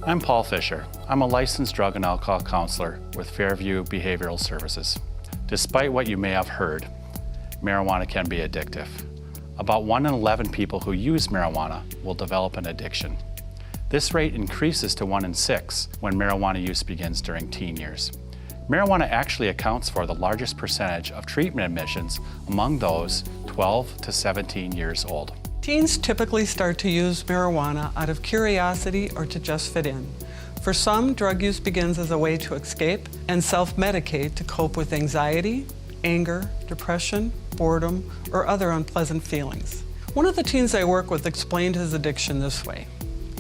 I'm Paul Fisher. I'm a licensed drug and alcohol counselor with Fairview Behavioral Services. Despite what you may have heard, marijuana can be addictive. About 1 in 11 people who use marijuana will develop an addiction. This rate increases to 1 in 6 when marijuana use begins during teen years. Marijuana actually accounts for the largest percentage of treatment admissions among those 12 to 17 years old. Teens typically start to use marijuana out of curiosity or to just fit in. For some, drug use begins as a way to escape and self-medicate to cope with anxiety, anger, depression, boredom, or other unpleasant feelings. One of the teens I work with explained his addiction this way.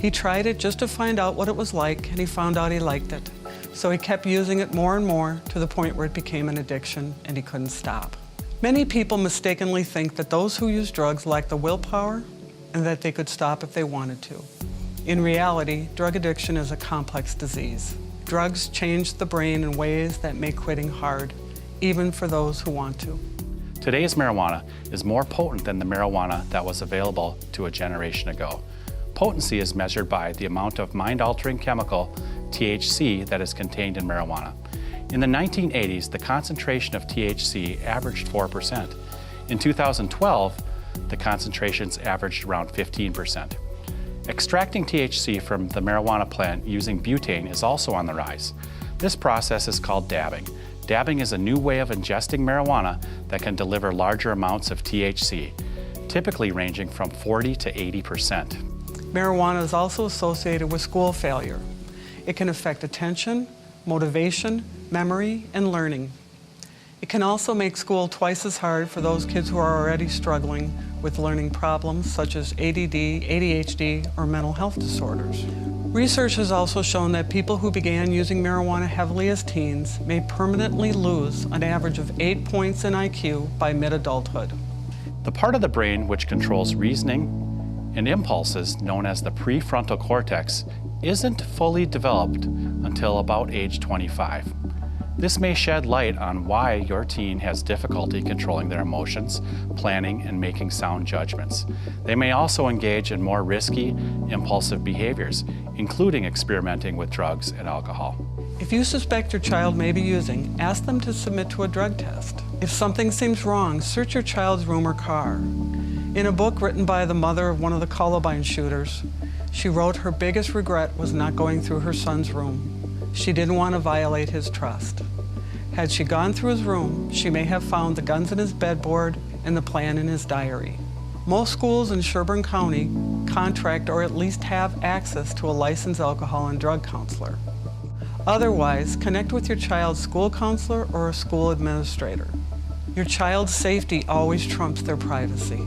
He tried it just to find out what it was like, and he found out he liked it. So he kept using it more and more to the point where it became an addiction and he couldn't stop. Many people mistakenly think that those who use drugs lack the willpower and that they could stop if they wanted to. In reality, drug addiction is a complex disease. Drugs change the brain in ways that make quitting hard, even for those who want to. Today's marijuana is more potent than the marijuana that was available to a generation ago. Potency is measured by the amount of mind-altering chemical, THC, that is contained in marijuana. In the 1980s, the concentration of THC averaged 4%. In 2012, the concentrations averaged around 15%. Extracting THC from the marijuana plant using butane is also on the rise. This process is called dabbing. Dabbing is a new way of ingesting marijuana that can deliver larger amounts of THC, typically ranging from 40 to 80%. Marijuana is also associated with school failure. It can affect attention, motivation, memory, and learning. It can also make school twice as hard for those kids who are already struggling with learning problems such as ADD, ADHD, or mental health disorders. Research has also shown that people who began using marijuana heavily as teens may permanently lose an average of 8 points in IQ by mid-adulthood. The part of the brain which controls reasoning and impulses, known as the prefrontal cortex, isn't fully developed until about age 25. This may shed light on why your teen has difficulty controlling their emotions, planning, and making sound judgments. They may also engage in more risky, impulsive behaviors, including experimenting with drugs and alcohol. If you suspect your child may be using, ask them to submit to a drug test. If something seems wrong, search your child's room or car. In a book written by the mother of one of the Columbine shooters, she wrote her biggest regret was not going through her son's room. She didn't want to violate his trust. Had she gone through his room, she may have found the guns in his bedboard and the plan in his diary. Most schools in Sherburne County contract or at least have access to a licensed alcohol and drug counselor. Otherwise, connect with your child's school counselor or a school administrator. Your child's safety always trumps their privacy.